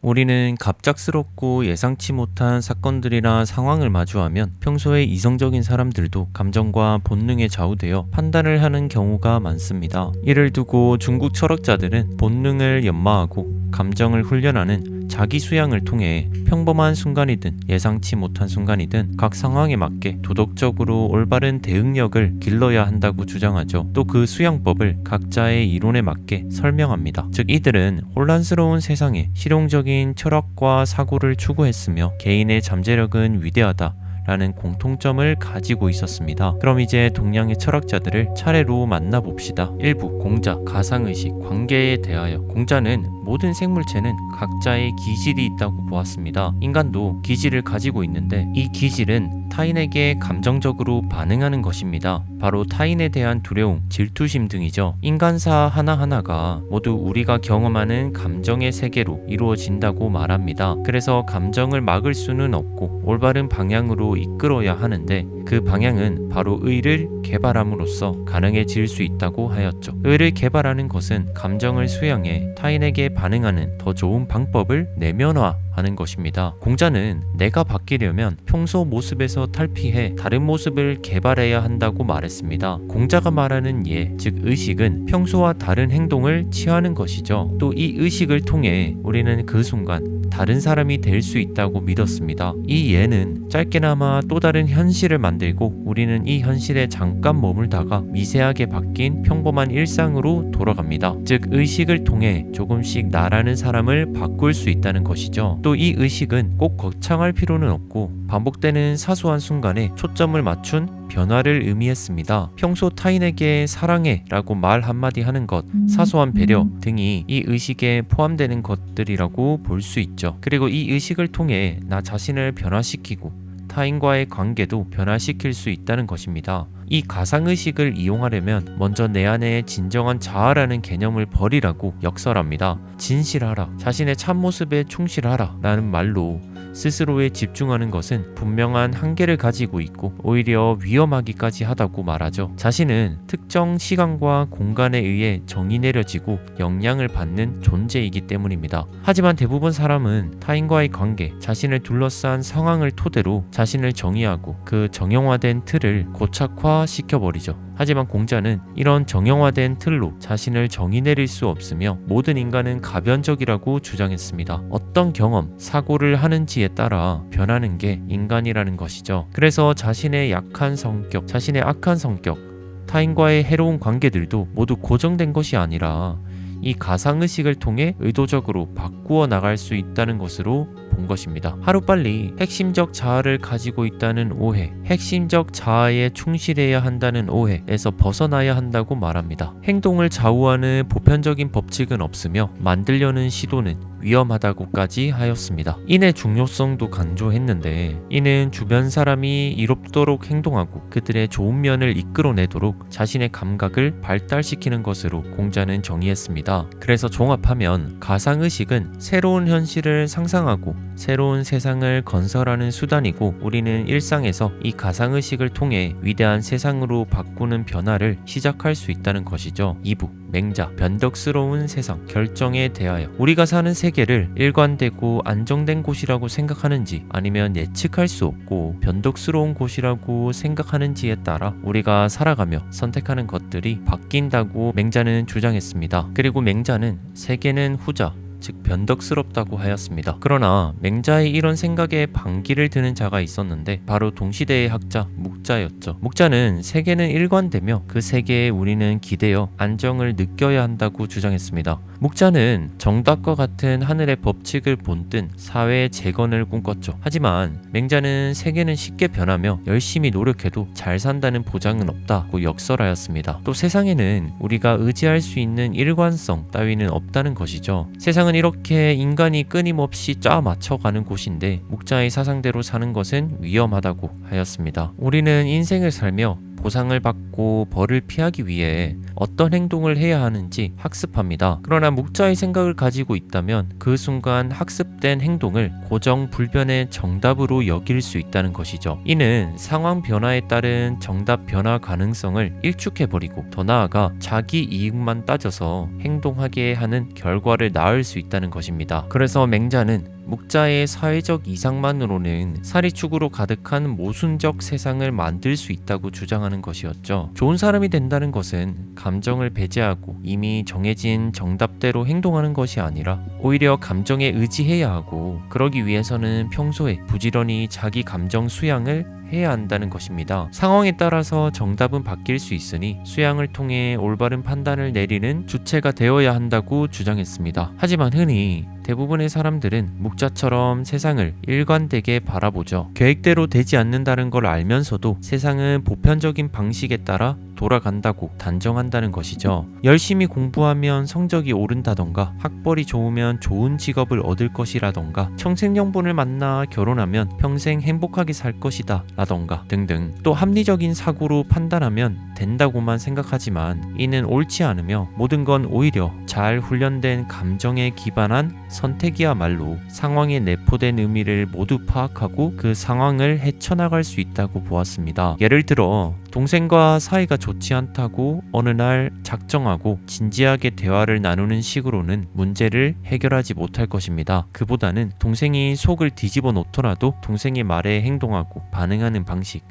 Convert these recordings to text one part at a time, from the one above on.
우리는 갑작스럽고 예상치 못한 사건들이나 상황을 마주하면 평소에 이성적인 사람들도 감정과 본능에 좌우되어 판단을 하는 경우가 많습니다. 이를 두고 중국 철학자들은 본능을 연마하고 감정을 훈련하는 자기 수양을 통해 평범한 순간이든 예상치 못한 순간이든 각 상황에 맞게 도덕적으로 올바른 대응력을 길러야 한다고 주장하죠. 또 그 수양법을 각자의 이론에 맞게 설명합니다. 즉 이들은 혼란스러운 세상에 실용적인 철학과 사고를 추구했으며 개인의 잠재력은 위대하다 라는 공통점을 가지고 있었습니다. 그럼 이제 동양의 철학자들을 차례로 만나봅시다. 1부 공자, 가상의식, 관계에 대하여. 공자는 모든 생물체는 각자의 기질이 있다고 보았습니다. 인간도 기질을 가지고 있는데 이 기질은 타인에게 감정적으로 반응하는 것입니다. 바로 타인에 대한 두려움, 질투심 등이죠. 인간사 하나하나가 모두 우리가 경험하는 감정의 세계로 이루어진다고 말합니다. 그래서 감정을 막을 수는 없고 올바른 방향으로 이끌어야 하는데 그 방향은 바로 의를 개발함으로써 가능해질 수 있다고 하였죠. 의를 개발하는 것은 감정을 수양해 타인에게 반응하는 더 좋은 방법을 내면화하는 것입니다. 공자는 내가 바뀌려면 평소 모습에서 탈피해 다른 모습을 개발해야 한다고 말했습니다. 공자가 말하는 예, 즉 의식은 평소와 다른 행동을 취하는 것이죠. 또 이 의식을 통해 우리는 그 순간 다른 사람이 될 수 있다고 믿었습니다. 이 예는 짧게나마 또 다른 현실을 만들고 우리는 이 현실에 잠깐 머물다가 미세하게 바뀐 평범한 일상으로 돌아갑니다. 즉 의식을 통해 조금씩 나라는 사람을 바꿀 수 있다는 것이죠. 또 이 의식은 꼭 거창할 필요는 없고 반복되는 사소한 순간에 초점을 맞춘 변화를 의미했습니다. 평소 타인에게 사랑해 라고 말 한마디 하는 것, 사소한 배려 등이 이 의식에 포함되는 것들이라고 볼 수 있죠. 그리고 이 의식을 통해 나 자신을 변화시키고 타인과의 관계도 변화시킬 수 있다는 것입니다. 이 가상의식을 이용하려면 먼저 내 안에 진정한 자아라는 개념을 버리라고 역설합니다. 진실하라, 자신의 참모습에 충실하라 라는 말로 스스로에 집중하는 것은 분명한 한계를 가지고 있고 오히려 위험하기까지 하다고 말하죠. 자신은 특정 시간과 공간에 의해 정의 내려지고 영향을 받는 존재이기 때문입니다. 하지만 대부분 사람은 타인과의 관계, 자신을 둘러싼 상황을 토대로 자신을 정의하고 그 정형화된 틀을 고착화시켜버리죠. 하지만 공자는 이런 정형화된 틀로 자신을 정의 내릴 수 없으며 모든 인간은 가변적이라고 주장했습니다. 어떤 경험, 사고를 하는지에 따라 변하는 게 인간이라는 것이죠. 그래서 자신의 약한 성격, 자신의 악한 성격, 타인과의 해로운 관계들도 모두 고정된 것이 아니라 이 가상의식을 통해 의도적으로 바꾸어 나갈 수 있다는 것으로 본 것입니다. 하루빨리 핵심적 자아를 가지고 있다는 오해, 핵심적 자아에 충실해야 한다는 오해에서 벗어나야 한다고 말합니다. 행동을 좌우하는 보편적인 법칙은 없으며 만들려는 시도는 위험하다고까지 하였습니다. 인의 중요성도 강조했는데 이는 주변 사람이 이롭도록 행동하고 그들의 좋은 면을 이끌어내도록 자신의 감각을 발달시키는 것으로 공자는 정의했습니다. 그래서 종합하면 가상의식은 새로운 현실을 상상하고 새로운 세상을 건설하는 수단이고 우리는 일상에서 이 가상의식을 통해 위대한 세상으로 바꾸는 변화를 시작할 수 있다는 것이죠. 2부 맹자, 변덕스러운 세상, 결정에 대하여. 우리가 사는 세계를 일관되고 안정된 곳이라고 생각하는지 아니면 예측할 수 없고 변덕스러운 곳이라고 생각하는지에 따라 우리가 살아가며 선택하는 것들이 바뀐다고 맹자는 주장했습니다. 그리고 맹자는 세계는 후자, 즉 변덕스럽다고 하였습니다. 그러나 맹자의 이런 생각에 반기를 드는 자가 있었는데 바로 동시대의 학자 묵자였죠. 묵자는 세계는 일관되며 그 세계에 우리는 기대어 안정을 느껴야 한다고 주장했습니다. 묵자는 정답과 같은 하늘의 법칙을 본뜬 사회의 재건을 꿈꿨죠. 하지만 맹자는 세계는 쉽게 변하며 열심히 노력해도 잘 산다는 보장은 없다고 역설하였습니다. 또 세상에는 우리가 의지할 수 있는 일관성 따위는 없다는 것이죠. 세상은 이렇게 인간이 끊임없이 짜 맞춰가는 곳인데 묵자의 사상대로 사는 것은 위험하다고 하였습니다. 우리는 인생을 살며 보상을 받고 벌을 피하기 위해 어떤 행동을 해야 하는지 학습합니다. 그러나 묵자의 생각을 가지고 있다면 그 순간 학습된 행동을 고정불변의 정답으로 여길 수 있다는 것이죠. 이는 상황 변화에 따른 정답 변화 가능성을 일축해버리고 더 나아가 자기 이익만 따져서 행동하게 하는 결과를 낳을 수 있다는 것입니다. 그래서 맹자는 묵자의 사회적 이상만으로는 사리축으로 가득한 모순적 세상을 만들 수 있다고 주장하는 것이었죠. 좋은 사람이 된다는 것은 감정을 배제하고 이미 정해진 정답대로 행동하는 것이 아니라 오히려 감정에 의지해야 하고, 그러기 위해서는 평소에 부지런히 자기 감정 수양을 해야 한다는 것입니다. 상황에 따라서 정답은 바뀔 수 있으니 수양을 통해 올바른 판단을 내리는 주체가 되어야 한다고 주장했습니다. 하지만 흔히 대부분의 사람들은 묵자처럼 세상을 일관되게 바라보죠. 계획대로 되지 않는다는 걸 알면서도 세상은 보편적인 방식에 따라 돌아간다고 단정한다는 것이죠. 열심히 공부하면 성적이 오른다던가, 학벌이 좋으면 좋은 직업을 얻을 것이라던가, 청생연분을 만나 결혼하면 평생 행복하게 살 것이다 라던가 등등. 또 합리적인 사고로 판단하면 된다고만 생각하지만 이는 옳지 않으며, 모든 건 오히려 잘 훈련된 감정에 기반한 선택이야말로 상황에 내포된 의미를 모두 파악하고 그 상황을 헤쳐나갈 수 있다고 보았습니다. 예를 들어 동생과 사이가 좋지 않다고 어느 날 작정하고 진지하게 대화를 나누는 식으로는 문제를 해결하지 못할 것입니다. 그보다는 동생이 속을 뒤집어 놓더라도 동생의 말에 행동하고 반응하는 방식,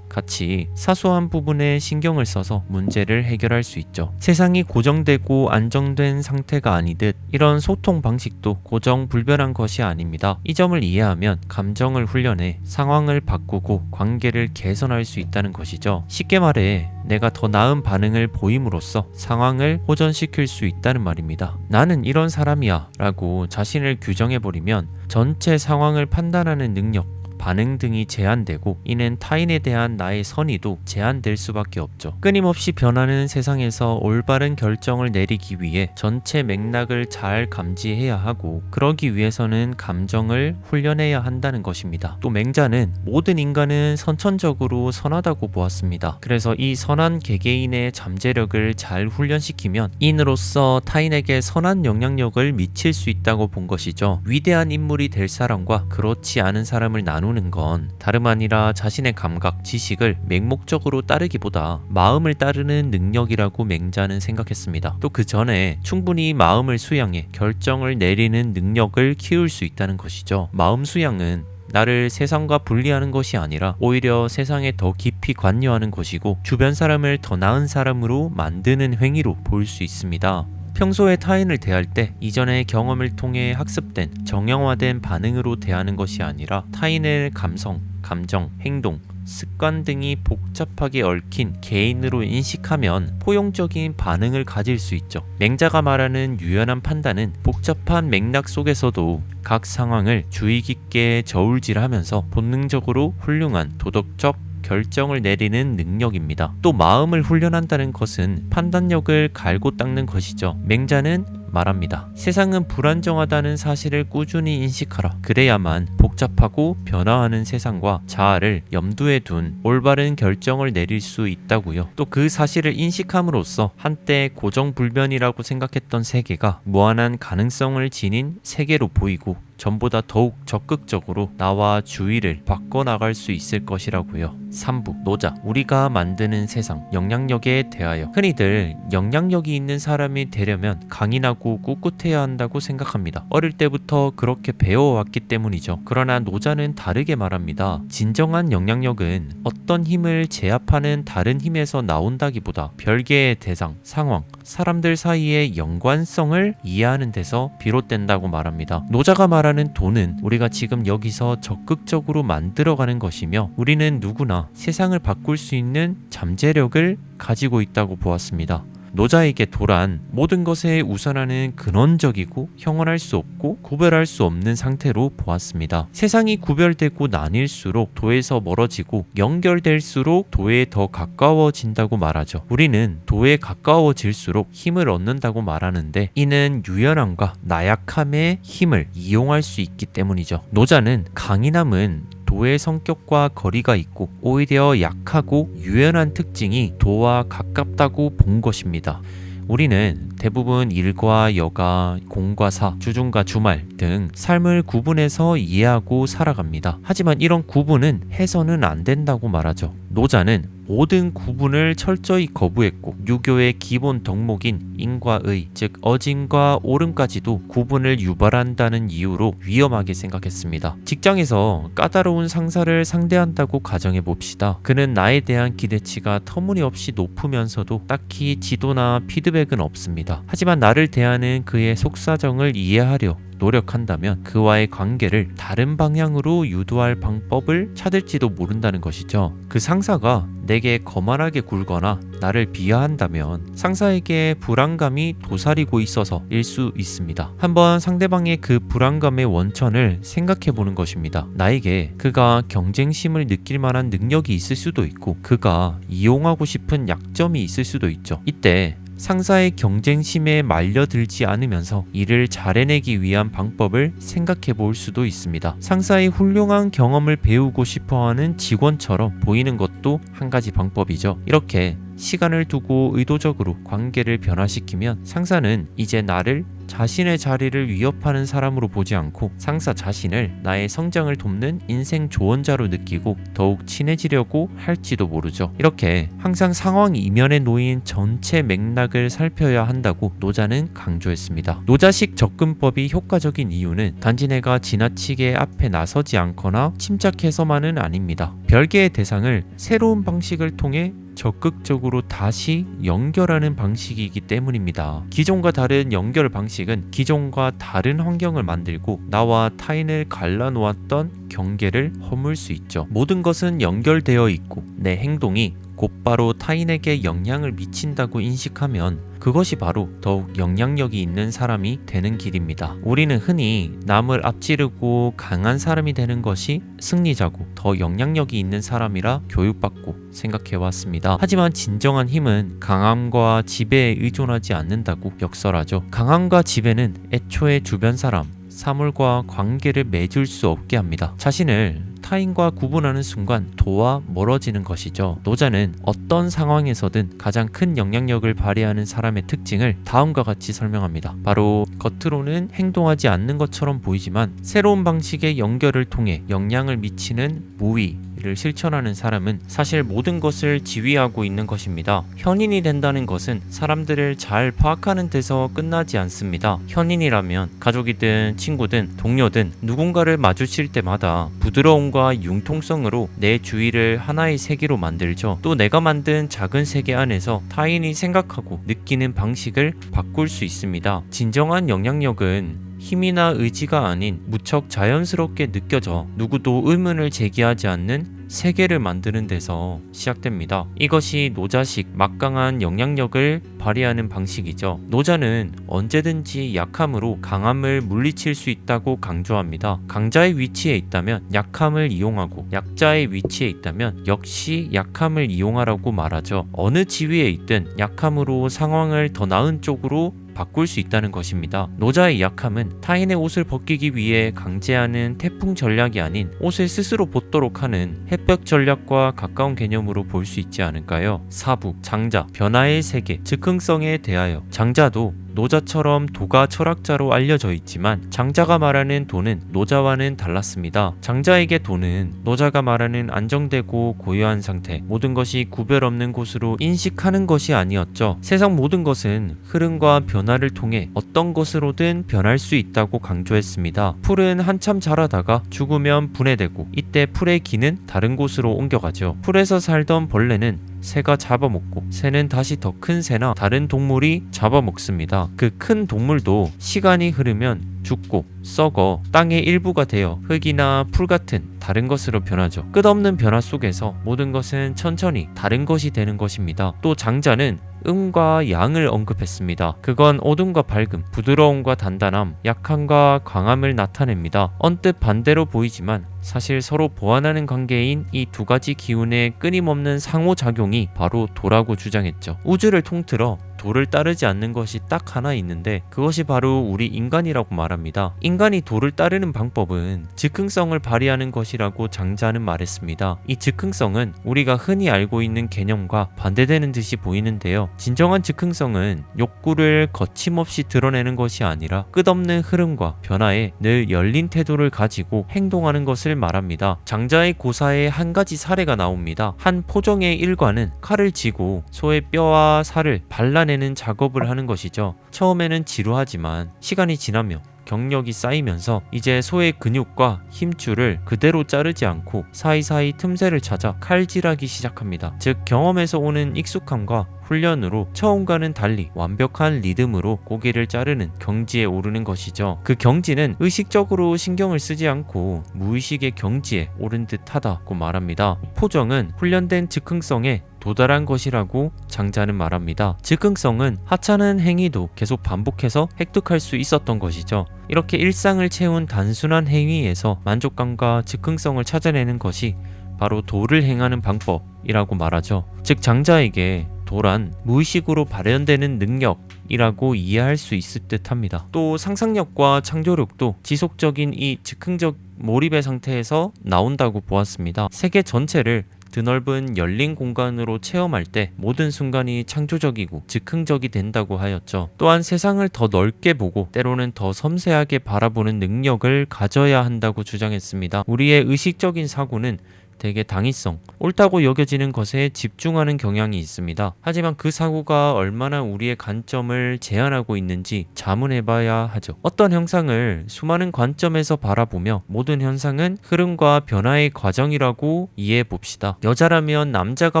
같이 사소한 부분에 신경을 써서 문제를 해결할 수 있죠. 세상이 고정되고 안정된 상태가 아니듯 이런 소통 방식도 고정불변한 것이 아닙니다. 이 점을 이해하면 감정을 훈련해 상황을 바꾸고 관계를 개선할 수 있다는 것이죠. 쉽게 말해 내가 더 나은 반응을 보임으로써 상황을 호전시킬 수 있다는 말입니다. 나는 이런 사람이야 라고 자신을 규정해버리면 전체 상황을 판단하는 능력, 반응 등이 제한되고, 이는 타인에 대한 나의 선의도 제한될 수밖에 없죠. 끊임없이 변하는 세상에서 올바른 결정을 내리기 위해 전체 맥락을 잘 감지해야 하고, 그러기 위해서는 감정을 훈련해야 한다는 것입니다. 또 맹자는 모든 인간은 선천적으로 선하다고 보았습니다. 그래서 이 선한 개개인의 잠재력을 잘 훈련시키면 인으로서 타인에게 선한 영향력을 미칠 수 있다고 본 것이죠. 위대한 인물이 될 사람과 그렇지 않은 사람을 나누는 건 다름 아니라 자신의 감각, 지식을 맹목적으로 따르기보다 마음을 따르는 능력이라고 맹자는 생각했습니다. 또 그 전에 충분히 마음을 수양해 결정을 내리는 능력을 키울 수 있다는 것이죠. 마음 수양은 나를 세상과 분리하는 것이 아니라 오히려 세상에 더 깊이 관여하는 것이고, 주변 사람을 더 나은 사람으로 만드는 행위로 볼 수 있습니다. 평소에 타인을 대할 때 이전의 경험을 통해 학습된 정형화된 반응으로 대하는 것이 아니라 타인의 감성, 감정, 행동, 습관 등이 복잡하게 얽힌 개인으로 인식하면 포용적인 반응을 가질 수 있죠. 맹자가 말하는 유연한 판단은 복잡한 맥락 속에서도 각 상황을 주의 깊게 저울질하면서 본능적으로 훌륭한 도덕적 결정을 내리는 능력입니다. 또 마음을 훈련한다는 것은 판단력을 갈고 닦는 것이죠. 맹자는 말합니다. 세상은 불안정하다는 사실을 꾸준히 인식하라. 그래야만 복잡하고 변화하는 세상과 자아를 염두에 둔 올바른 결정을 내릴 수 있다고요. 또 그 사실을 인식함으로써 한때 고정불변이라고 생각했던 세계가 무한한 가능성을 지닌 세계로 보이고, 전보다 더욱 적극적으로 나와 주위를 바꿔나갈 수 있을 것이라고요. 3부 노자, 우리가 만드는 세상, 영향력에 대하여. 흔히들 영향력이 있는 사람이 되려면 강인하고 꿋꿋해야 한다고 생각합니다. 어릴 때부터 그렇게 배워왔기 때문이죠. 그러나 노자는 다르게 말합니다. 진정한 영향력은 어떤 힘을 제압하는 다른 힘에서 나온다기보다 별개의 대상, 상황, 사람들 사이의 연관성을 이해하는 데서 비롯된다고 말합니다. 노자가 말하는 돈은 우리가 지금 여기서 적극적으로 만들어가는 것이며, 우리는 누구나 세상을 바꿀 수 있는 잠재력을 가지고 있다고 보았습니다. 노자에게 도란 모든 것에 우선하는 근원적이고 형언할 수 없고 구별할 수 없는 상태로 보았습니다. 세상이 구별되고 나뉠수록 도에서 멀어지고 연결될수록 도에 더 가까워진다고 말하죠. 우리는 도에 가까워질수록 힘을 얻는다고 말하는데, 이는 유연함과 나약함의 힘을 이용할 수 있기 때문이죠. 노자는 강인함은 도의 성격과 거리가 있고 오히려 약하고 유연한 특징이 도와 가깝다고 본 것입니다. 우리는 대부분 일과 여가, 공과 사, 주중과 주말 등 삶을 구분해서 이해하고 살아갑니다. 하지만 이런 구분은 해서는 안 된다고 말하죠. 노자는 모든 구분을 철저히 거부했고 유교의 기본 덕목인 인과 의, 즉 어짐과 옳음까지도 구분을 유발한다는 이유로 위험하게 생각했습니다. 직장에서 까다로운 상사를 상대한다고 가정해 봅시다. 그는 나에 대한 기대치가 터무니없이 높으면서도 딱히 지도나 피드백은 없습니다. 하지만 나를 대하는 그의 속사정을 이해하려 노력한다면 그와의 관계를 다른 방향으로 유도할 방법을 찾을지도 모른다는 것이죠. 그 상사가 내게 거만하게 굴거나 나를 비하한다면 상사에게 불안감이 도사리고 있어서일 수 있습니다. 한번 상대방의 그 불안감의 원천을 생각해 보는 것입니다. 나에게 그가 경쟁심을 느낄 만한 능력이 있을 수도 있고 그가 이용하고 싶은 약점이 있을 수도 있죠. 이때 상사의 경쟁심에 말려들지 않으면서 일을 잘해내기 위한 방법을 생각해 볼 수도 있습니다. 상사의 훌륭한 경험을 배우고 싶어하는 직원처럼 보이는 것도 한 가지 방법이죠. 이렇게 시간을 두고 의도적으로 관계를 변화시키면 상사는 이제 나를 자신의 자리를 위협하는 사람으로 보지 않고 상사 자신을 나의 성장을 돕는 인생 조언자로 느끼고 더욱 친해지려고 할지도 모르죠. 이렇게 항상 상황 이면에 놓인 전체 맥락을 살펴야 한다고 노자는 강조했습니다. 노자식 접근법이 효과적인 이유는 단지 내가 지나치게 앞에 나서지 않거나 침착해서만은 아닙니다. 별개의 대상을 새로운 방식을 통해 적극적으로 다시 연결하는 방식이기 때문입니다. 기존과 다른 연결 방식은 기존과 다른 환경을 만들고 나와 타인을 갈라놓았던 경계를 허물 수 있죠. 모든 것은 연결되어 있고 내 행동이 곧바로 타인에게 영향을 미친다고 인식하면 그것이 바로 더욱 영향력이 있는 사람이 되는 길입니다. 우리는 흔히 남을 앞지르고 강한 사람이 되는 것이 승리자고 더 영향력이 있는 사람이라 교육받고 생각해왔습니다. 하지만 진정한 힘은 강함과 지배에 의존하지 않는다고 역설하죠. 강함과 지배는 애초에 주변 사람, 사물과 관계를 맺을 수 없게 합니다. 자신을 타인과 구분하는 순간 도와 멀어지는 것이죠. 노자는 어떤 상황에서든 가장 큰 영향력을 발휘하는 사람의 특징을 다음과 같이 설명합니다. 바로 겉으로는 행동하지 않는 것처럼 보이지만 새로운 방식의 연결을 통해 영향을 미치는 무위를 실천하는 사람은 사실 모든 것을 지휘하고 있는 것입니다. 현인이 된다는 것은 사람들을 잘 파악하는 데서 끝나지 않습니다. 현인이라면 가족이든 친구든 동료든 누군가를 마주칠 때마다 부드러움과 융통성으로 내 주위를 하나의 세계로 만들죠. 또 내가 만든 작은 세계 안에서 타인이 생각하고 느끼는 방식을 바꿀 수 있습니다. 진정한 영향력은 힘이나 의지가 아닌 무척 자연스럽게 느껴져 누구도 의문을 제기하지 않는 세계를 만드는 데서 시작됩니다. 이것이 노자식 막강한 영향력을 발휘하는 방식이죠. 노자는 언제든지 약함으로 강함을 물리칠 수 있다고 강조합니다. 강자의 위치에 있다면 약함을 이용하고 약자의 위치에 있다면 역시 약함을 이용하라고 말하죠. 어느 지위에 있든 약함으로 상황을 더 나은 쪽으로 바꿀 수 있다는 것입니다. 노자의 약함은 타인의 옷을 벗기기 위해 강제하는 태풍 전략이 아닌 옷을 스스로 벗도록 하는 햇볕 전략과 가까운 개념으로 볼 수 있지 않을까요? 사부, 장자, 변화의 세계, 즉흥성에 대하여 장자도 노자처럼 도가 철학자로 알려져 있지만 장자가 말하는 도는 노자와는 달랐습니다. 장자에게 도는 노자가 말하는 안정되고 고요한 상태, 모든 것이 구별 없는 곳으로 인식하는 것이 아니었죠. 세상 모든 것은 흐름과 변화를 통해 어떤 것으로든 변할 수 있다고 강조했습니다. 풀은 한참 자라다가 죽으면 분해되고 이때 풀의 기는 다른 곳으로 옮겨가죠. 풀에서 살던 벌레는 새가 잡아먹고 새는 다시 더 큰 새나 다른 동물이 잡아먹습니다. 그 큰 동물도 시간이 흐르면 죽고 썩어 땅의 일부가 되어 흙이나 풀 같은 다른 것으로 변하죠. 끝없는 변화 속에서 모든 것은 천천히 다른 것이 되는 것입니다. 또 장자는 음과 양을 언급했습니다. 그건 어둠과 밝음, 부드러움과 단단함, 약함과 강함을 나타냅니다. 언뜻 반대로 보이지만 사실 서로 보완하는 관계인 이 두 가지 기운의 끊임없는 상호작용이 바로 도라고 주장했죠. 우주를 통틀어 도를 따르지 않는 것이 딱 하나 있는데 그것이 바로 우리 인간이라고 말합니다. 인간이 도를 따르는 방법은 즉흥성을 발휘하는 것이라고 장자는 말했습니다. 이 즉흥성은 우리가 흔히 알고 있는 개념과 반대되는 듯이 보이는데요. 진정한 즉흥성은 욕구를 거침없이 드러내는 것이 아니라 끝없는 흐름과 변화에 늘 열린 태도를 가지고 행동하는 것을 말합니다. 장자의 고사에 한 가지 사례가 나옵니다. 한 포정의 일과는 칼을 쥐고 소의 뼈와 살을 발라내는 작업을 하는 것이죠. 처음에는 지루하지만 시간이 지나며 경력이 쌓이면서 이제 소의 근육과 힘줄을 그대로 자르지 않고 사이사이 틈새를 찾아 칼질하기 시작합니다. 즉 경험에서 오는 익숙함과 훈련으로 처음과는 달리 완벽한 리듬으로 고기를 자르는 경지에 오르는 것이죠. 그 경지는 의식적으로 신경을 쓰지 않고 무의식의 경지에 오른 듯하다고 말합니다. 포정은 훈련된 즉흥성에 도달한 것이라고 장자는 말합니다. 즉흥성은 하찮은 행위도 계속 반복해서 획득할 수 있었던 것이죠. 이렇게 일상을 채운 단순한 행위에서 만족감과 즉흥성을 찾아내는 것이 바로 도를 행하는 방법이라고 말하죠. 즉 장자에게 도란 무의식으로 발현되는 능력이라고 이해할 수 있을 듯합니다. 또 상상력과 창조력도 지속적인 이 즉흥적 몰입의 상태에서 나온다고 보았습니다. 세계 전체를 드넓은 열린 공간으로 체험할 때 모든 순간이 창조적이고 즉흥적이 된다고 하였죠. 또한 세상을 더 넓게 보고 때로는 더 섬세하게 바라보는 능력을 가져야 한다고 주장했습니다. 우리의 의식적인 사고는 대개 당위성, 옳다고 여겨지는 것에 집중하는 경향이 있습니다. 하지만 그 사고가 얼마나 우리의 관점을 제한하고 있는지 자문해봐야 하죠. 어떤 형상을 수많은 관점에서 바라보며 모든 현상은 흐름과 변화의 과정이라고 이해해봅시다. 여자라면 남자가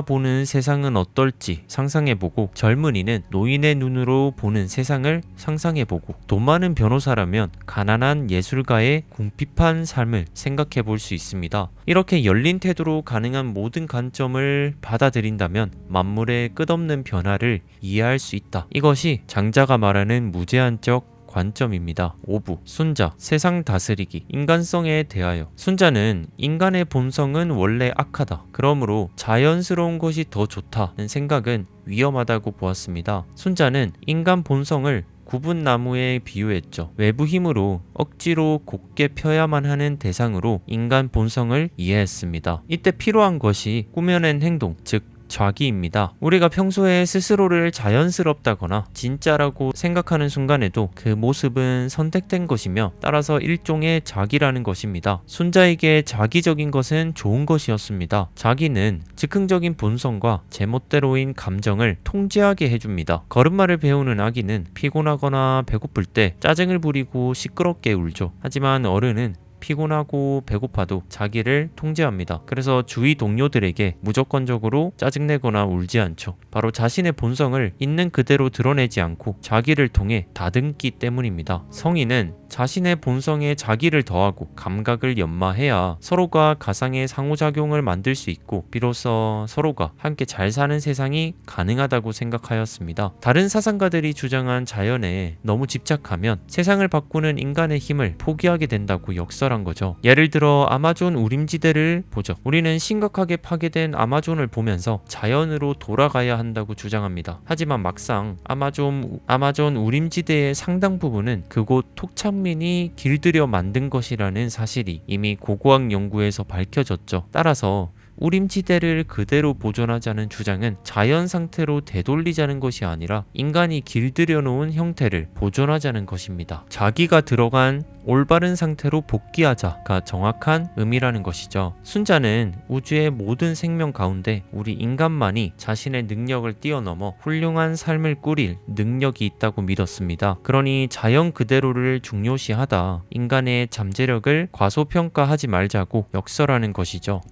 보는 세상은 어떨지 상상해보고, 젊은이는 노인의 눈으로 보는 세상을 상상해보고, 돈 많은 변호사라면 가난한 예술가의 궁핍한 삶을 생각해볼 수 있습니다. 이렇게 열린 태도로 가능한 모든 관점을 받아들인다면 만물의 끝없는 변화를 이해할 수 있다. 이것이 장자가 말하는 무제한적 관점입니다. 5부 순자, 세상 다스리기, 인간성에 대하여. 순자는 인간의 본성은 원래 악하다. 그러므로 자연스러운 것이 더 좋다는 생각은 위험하다고 보았습니다. 순자는 인간 본성을 굽은 나무에 비유했죠. 외부 힘으로 억지로 곧게 펴야만 하는 대상으로 인간 본성을 이해했습니다. 이때 필요한 것이 꾸며낸 행동, 즉 자기입니다. 우리가 평소에 스스로를 자연스럽다거나 진짜라고 생각하는 순간에도 그 모습은 선택된 것이며 따라서 일종의 자기라는 것입니다. 순자에게 자기적인 것은 좋은 것이었습니다. 자기는 즉흥적인 본성과 제멋대로인 감정을 통제하게 해줍니다. 걸음마를 배우는 아기는 피곤하거나 배고플 때 짜증을 부리고 시끄럽게 울죠. 하지만 어른은 피곤하고 배고파도 자기를 통제합니다. 그래서 주위 동료들에게 무조건적으로 짜증내거나 울지 않죠. 바로 자신의 본성을 있는 그대로 드러내지 않고 자기를 통해 다듬기 때문입니다. 성인은 자신의 본성에 자기를 더하고 감각을 연마해야 서로가 가상의 상호작용을 만들 수 있고 비로소 서로가 함께 잘 사는 세상이 가능하다고 생각하였습니다. 다른 사상가들이 주장한 자연에 너무 집착하면 세상을 바꾸는 인간의 힘을 포기하게 된다고 역설한 거죠. 예를 들어 아마존 우림지대를 보죠. 우리는 심각하게 파괴된 아마존을 보면서 자연으로 돌아가야 한다고 주장합니다. 하지만 막상 아마존 우림지대의 상당 부분은 그곳 토착민이 길들여 만든 것이라는 사실이 이미 고고학 연구에서 밝혀졌죠. 따라서 우림지대를 그대로 보존하자는 주장은 자연 상태로 되돌리자는 것이 아니라 인간이 길들여 놓은 형태를 보존하자는 것입니다. 자기가 들어간 올바른 상태로 복귀하자가 정확한 의미라는 것이죠. 순자는 우주의 모든 생명 가운데 우리 인간만이 자신의 능력을 뛰어넘어 훌륭한 삶을 꾸릴 능력이 있다고 믿었습니다. 그러니 자연 그대로를 중요시하다 인간의 잠재력을 과소평가하지 말자고 역설하는 것이죠.